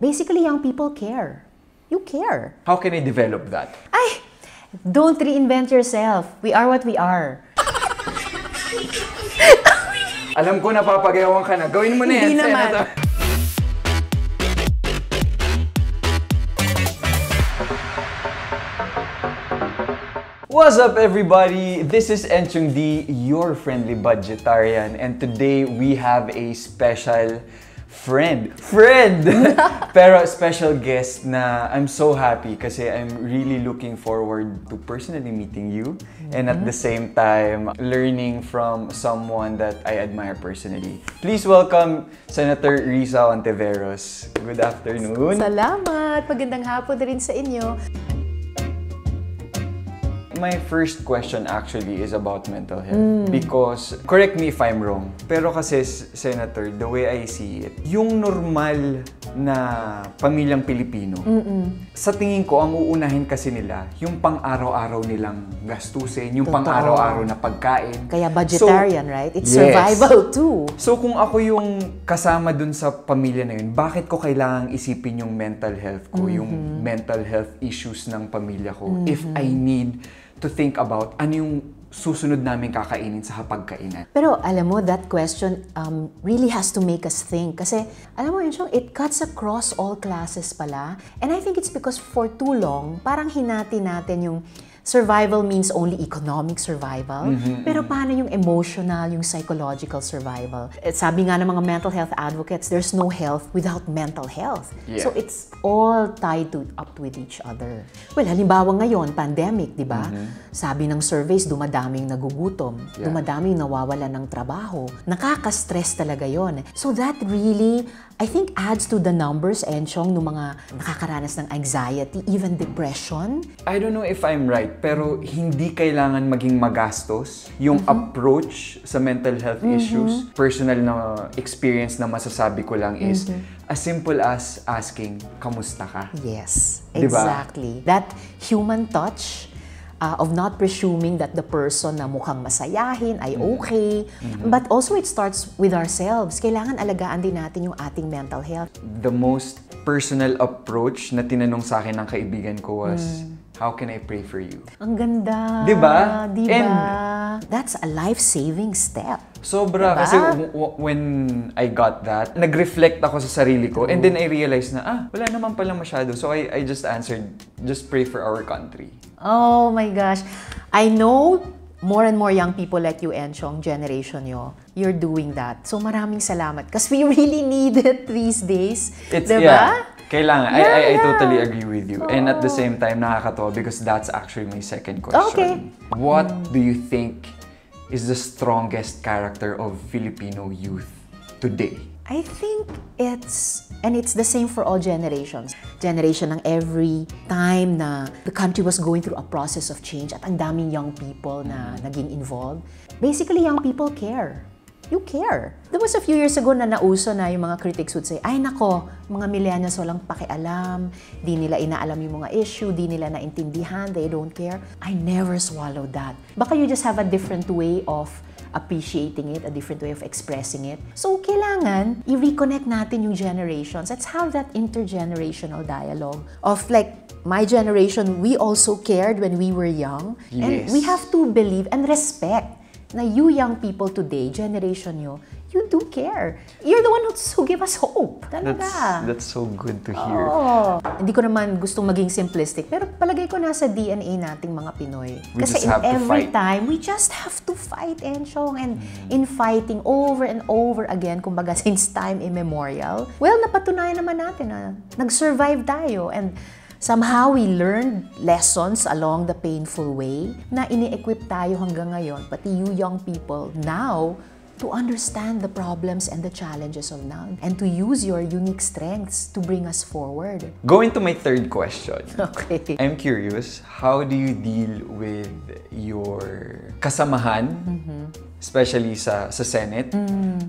Basically, young people care. You care. How can I develop that? Ay, don't reinvent yourself. We are what we are. Alam ko napapagayawan ka na. Gawin mo na yan, Hindi naman. Senator. What's up, everybody? This is Enchong Dee, your friendly budgetarian, and today we have a special friend! Pero special guest na I'm so happy kasi I'm really looking forward to personally meeting you and at the same time learning from someone that I admire personally. Please welcome Senator Risa Hontiveros. Good afternoon. Salamat! Magandang hapon rin sa inyo. My first question actually is about mental health because, correct me if I'm wrong, pero kasi, Senator, the way I see it, yung normal na pamilyang Pilipino, sa tingin ko, ang uunahin kasi nila, yung pang-araw-araw nilang gastusin, yung pang-araw-araw na pagkain. Kaya budgetarian, right? It's yes. survival too. So kung ako yung kasama dun sa pamilya na yun, bakit ko kailangang isipin yung mental health ko, yung mental health issues ng pamilya ko, if I need to think about ano yung susunod namin kakainin sa hapagkainan. Pero alam mo, that question really has to make us think. Kasi alam mo, Enchong, it cuts across all classes pala. And I think it's because for too long, parang hinati natin yung survival means only economic survival. Pero paano yung emotional, yung psychological survival? Sabi nga ng mga mental health advocates, there's no health without mental health. Yeah. So it's all tied up with each other. Well, halimbawa ngayon, pandemic, di ba? Sabi ng surveys, dumadaming nagugutom, dumadaming nawawalan ng trabaho. Nakaka-stress talaga yon. So that really, I think, adds to the numbers, Enchong, ng mga nakakaranas ng anxiety, even depression. I don't know if I'm right, pero hindi kailangan maging magastos yung approach sa mental health issues. Personal na experience na masasabi ko lang is as simple as asking, kamusta ka? Yes, diba? exactly. That human touch of not presuming that the person na mukhang masayahin ay okay. But also it starts with ourselves. Kailangan alagaan din natin yung ating mental health. The most personal approach na tinanong sa akin ng kaibigan ko was, how can I pray for you? Ang ganda. Diba? Diba? And that's a life-saving step. Sobra. Diba? Kasi when I got that, nag-reflect ako sa sarili ko and then I realized na, wala naman pala masyado. So I just answered, just pray for our country. Oh my gosh. I know more and more young people like you, Enchong, generation nyo, you're doing that. So maraming salamat. Because we really need it these days. Diba? Yeah. Kailangan. I totally agree with you. And at the same time, nakakatawa because that's actually my second question. Okay. What do you think is the strongest character of Filipino youth today? I think it's the same for all generations. Generation ng every time na the country was going through a process of change at ang daming young people na naging involved. Basically, young people care. You care. There was a few years ago na nauso na yung mga critics would say, ay nako, mga millennials walang pakialam, di nila inaalam yung mga issue, di nila naintindihan, they don't care. I never swallowed that. Baka you just have a different way of appreciating it, a different way of expressing it. So, kailangan i-reconnect natin yung generations. Let's have that intergenerational dialogue of like, my generation, we also cared when we were young. Yes. And we have to believe and respect na you young people today, generation nyo, you do care. You're the one who give us hope. Talaga. That's so good to hear. Oh. Hindi ko naman gustong maging simplistic, pero palagay ko nasa DNA nating mga Pinoy. We Kasi just have to every fight. time, we just have to fight, Enchong. And in fighting over and over again, kumbaga since time immemorial, well, napatunayan naman natin na nag-survive tayo. And somehow, we learned lessons along the painful way na ini-equip tayo hanggang ngayon, pati you young people now, to understand the problems and the challenges of now and to use your unique strengths to bring us forward. Going to my third question. Okay. I'm curious, how do you deal with your kasamahan, especially sa Senate?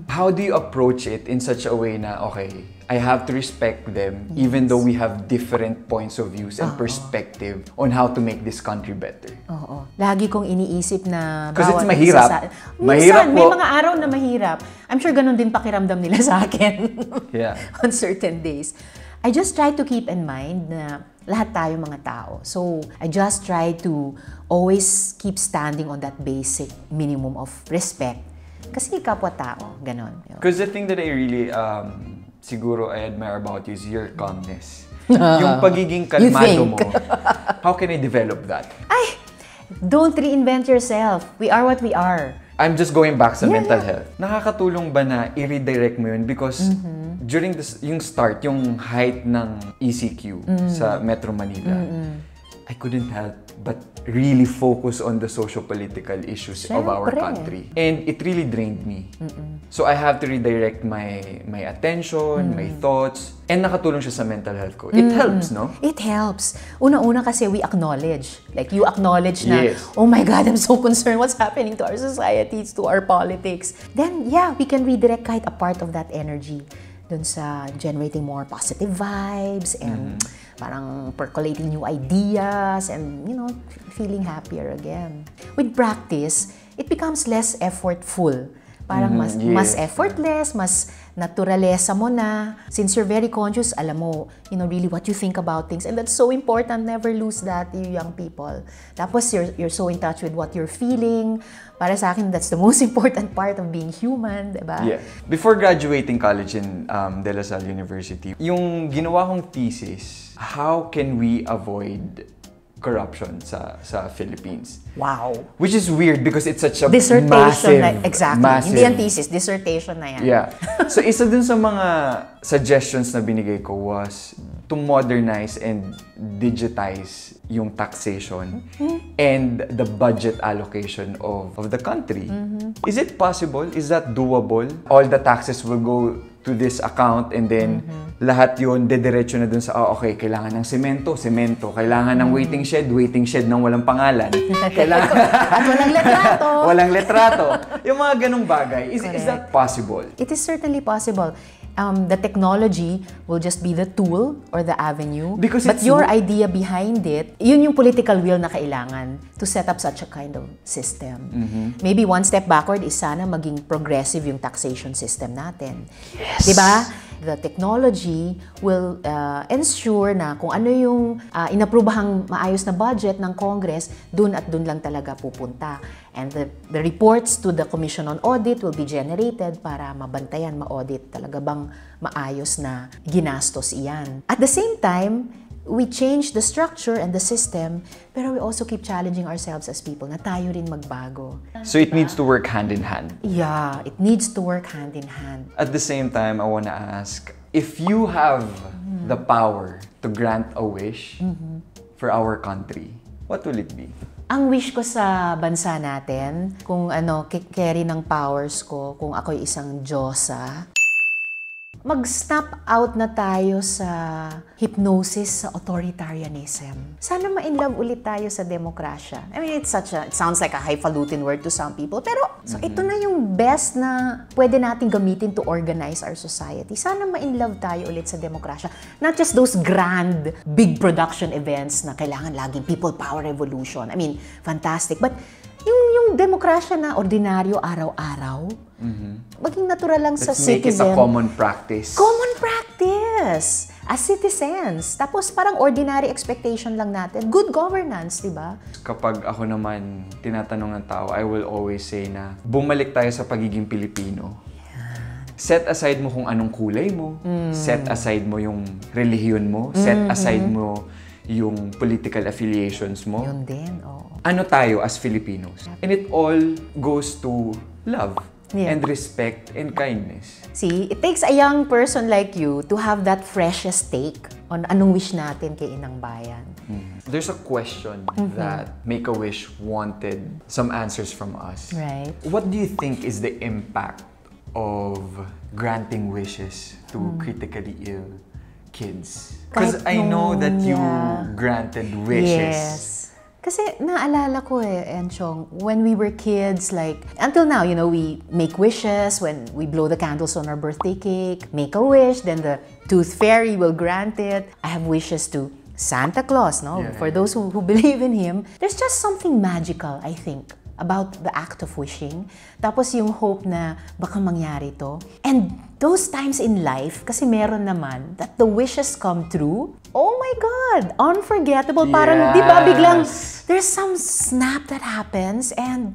How do you approach it in such a way na, okay, I have to respect them even though we have different points of views and perspective on how to make this country better? Oo. Lagi kong iniisip na Kasi it's bawat mahirap. isa Mahirap minsan, may po. mga araw na mahirap. I'm sure ganun din pakiramdam nila sa akin Yeah. on certain days. I just try to keep in mind na lahat tayo mga tao. So, I just try to always keep standing on that basic minimum of respect. Kasi kapwa-tao, ganon. Because the thing that I really, siguro I admire about you is your calmness. Yung pagiging kalmado mo. How can I develop that? Ay, don't reinvent yourself. We are what we are. I'm just going back sa mental health. Nakakatulong ba na i-redirect mo yun? Because during yung start, yung height ng ECQ sa Metro Manila, I couldn't help but really focus on the socio-political issues of our country. And it really drained me. So I have to redirect my attention, my thoughts, and nakatulong siya sa mental health ko. It helps, no? It helps. Una-una kasi we acknowledge. Like, you acknowledge na, Yes. oh my God, I'm so concerned what's happening to our societies, to our politics. Then, yeah, we can redirect kahit a part of that energy dun sa generating more positive vibes and parang percolating new ideas and, you know, feeling happier again. With practice, it becomes less effortful. Parang mas effortless, mas naturalesa mo na. Since you're very conscious, alam mo, you know, really what you think about things. And that's so important. Never lose that, you young people. Tapos you're so in touch with what you're feeling. Para sa akin, that's the most important part of being human, diba? Yeah. Before graduating college in De La Salle University, yung ginawa kong thesis, how can we avoid corruption sa Philippines? Wow. Which is weird because it's such a Dissertation massive, exactly. massive. Hindi yan thesis, dissertation na yan. Yeah. So isa dun sa mga suggestions na binigay ko was to modernize and digitize yung taxation and the budget allocation of the country. Is it possible? Is that doable? All the taxes will go to this account and then lahat yun dediretso na dun sa, okay, kailangan ng semento, kailangan ng waiting shed ng walang pangalan. Kailangan At walang letrato. walang letrato. Yung mga ganong bagay. Is that possible? It is certainly possible. The technology will just be the tool or the avenue. Because but your idea behind it, yun yung political will na kailangan to set up such a kind of system. Maybe one step backward is sana maging progressive yung taxation system natin. Yes. Diba? The technology will ensure na kung ano yung inaprubahang maayos na budget ng Congress, dun at dun lang talaga pupunta. And the reports to the Commission on Audit will be generated para mabantayan, ma-audit talaga bang maayos na ginastos iyan. At the same time, we change the structure and the system, pero we also keep challenging ourselves as people na tayo rin magbago. So it needs to work hand in hand. Yeah, it needs to work hand in hand. At the same time, I want to ask, if you have the power to grant a wish for our country, what will it be? Ang wish ko sa bansa natin, kung carry ng powers ko, kung ako'y isang Diyosa, mag-snap out na tayo sa hypnosis sa authoritarianism. Sana ma-inlove ulit tayo sa demokrasya. I mean, it sounds like a highfalutin word to some people, pero so ito na yung best na pwede natin gamitin to organize our society. Sana ma-inlove tayo ulit sa demokrasya. Not just those grand, big production events na kailangan laging people power revolution. I mean, fantastic. But yung demokrasya na ordinaryo araw-araw, maging natural lang sa citizen. Let's make it a common practice. Common practice! As citizens. Tapos parang ordinary expectation lang natin. Good governance, di ba? Kapag ako naman tinatanong ng tao, I will always say na bumalik tayo sa pagiging Pilipino. Set aside mo kung anong kulay mo. Set aside mo yung relihiyon mo. Set aside mo yung political affiliations mo. Yun din, oo. Ano tayo as Filipinos? And it all goes to love and respect and kindness. See, it takes a young person like you to have that freshest take on anong wish natin kay Inang Bayan. There's a question that Make-A-Wish wanted some answers from us. Right. What do you think is the impact of granting wishes to critically ill kids? Because I know that you granted wishes. Yes. Kasi naalala ko Enchong, when we were kids, like, until now, you know, we make wishes when we blow the candles on our birthday cake, make a wish, then the tooth fairy will grant it. I have wishes to Santa Claus, no? For those who believe in him. There's just something magical, I think, about the act of wishing. Tapos yung hope na baka mangyari to. And those times in life, kasi meron naman, that the wishes come true. Oh my God! Unforgettable. Parang, di ba, biglang, there's some snap that happens and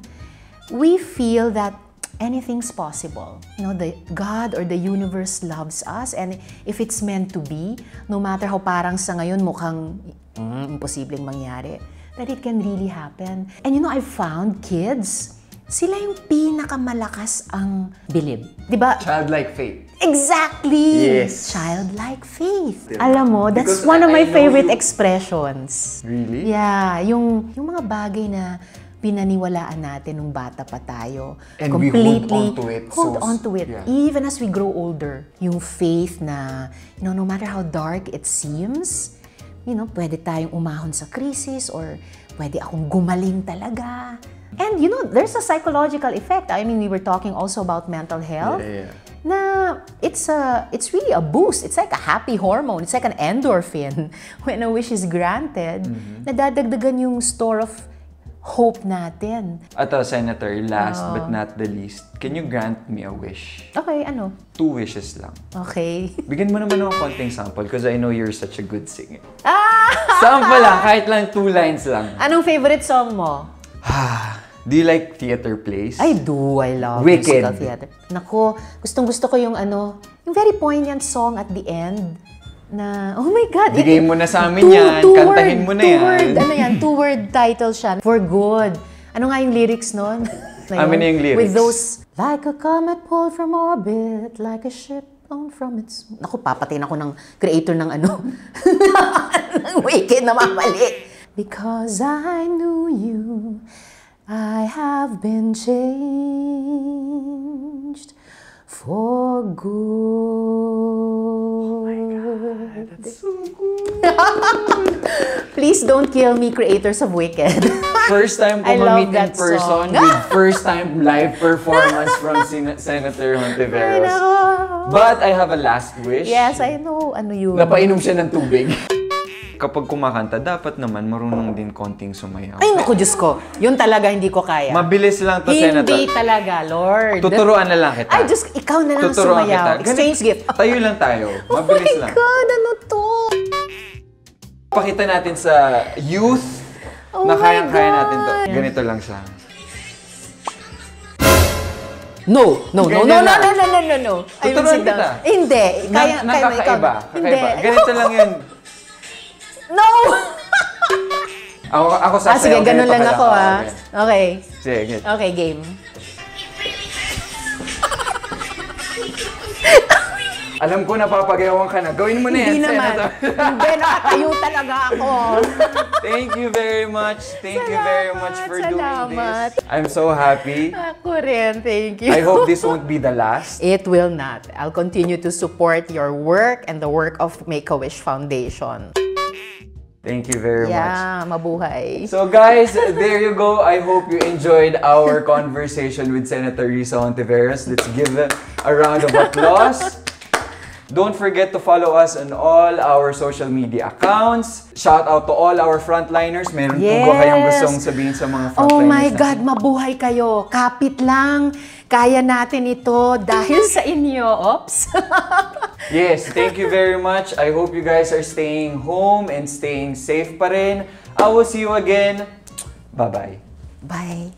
we feel that anything's possible. You know, the God or the universe loves us, and if it's meant to be, no matter how parang sa ngayon mukhang imposibleng mangyari, that it can really happen. And you know, I've found kids, sila yung pinakamalakas ang bilib. Diba? Childlike faith. Exactly! Yes. Childlike faith. Alam mo, that's one of my favorite expressions. Really? Yeah, yung mga bagay na pinaniwalaan natin nung bata pa tayo. And completely we hold on to it. Hold on to it. Yeah. Even as we grow older. Yung faith na, you know, no matter how dark it seems, you know, pwede tayong umahon sa crisis or pwede akong gumaling talaga. And you know, there's a psychological effect. I mean, we were talking also about mental health. Yeah. Na it's really a boost. It's like a happy hormone. It's like an endorphin when a wish is granted. Nadadagdagan yung store of hope natin. Ato, Senator, last but not the least, can you grant me a wish? Okay, ano? 2 wishes lang. Okay. Bigyan mo naman ako konting sample because I know you're such a good singer. Sample lang, kahit lang 2 lines lang. Anong favorite song mo? Do you like theater plays? I do. I love Wicked. musical theater. Nako, gustong-gusto ko yung ano, yung very poignant song at the end na, oh my God. Bigay mo na sa amin yan. Kantahin mo na yan. Two-word title siya. For good. Ano nga yung lyrics nun? Amin na yung lyrics. With those, like a comet pulled from orbit, like a ship on from its... Naku, papatayin ako ng creator ng ano. ng Wicked na mamali. Because I knew you, I have been changed for good. Oh my God, that's so good. Please don't kill me, creators of Wicked. First time ko ma-meet in person with first time live performance from Senator Hontiveros. But I have a last wish. Yes, I know. Ano yun? Napainom siya ng tubig. Kapag kumakanta, dapat naman marunong din konting sumayaw. Ay, naku, Diyos ko. Yun talaga hindi ko kaya. Mabilis lang to, Senator. Hindi talaga, Lord. Tuturuan na lang kita. Ay, Diyos, ikaw na lang Tuturuan sumayaw. kita. Exchange gift. Tayo lang tayo. Mabilis lang. Oh my God, ano to? Pakita natin sa youth na kayang-kaya natin to. Ganito lang siya. No. Tuturuan kita. Hindi. Kaya Nakakaiba. Hindi. Ganito lang yun. No! Ako sasayaw. Sige, ganun lang ako, ha? Okay. Sige, Okay, game. Alam ko, napapagayawan ka na. Gawin mo na yan, Hindi naman. Senator. Hindi, nakatayo talaga ako. Thank you very much. Thank you very much for doing Salamat. this. I'm so happy. Ako rin, thank you. I hope this won't be the last. It will not. I'll continue to support your work and the work of Make-A-Wish Foundation. Thank you very much. Yeah, mabuhay. So guys, there you go. I hope you enjoyed our conversation with Senator Risa Hontiveros. Let's give a round of applause. Don't forget to follow us on all our social media accounts. Shout out to all our frontliners. Meron po ba kayong gustong sabihin sa mga frontliners? Oh my God, mabuhay kayo. Kapit lang. Kaya natin ito dahil sa inyo. Oops. Yes, thank you very much. I hope you guys are staying home and staying safe pa rin. I will see you again. Bye-bye. Bye.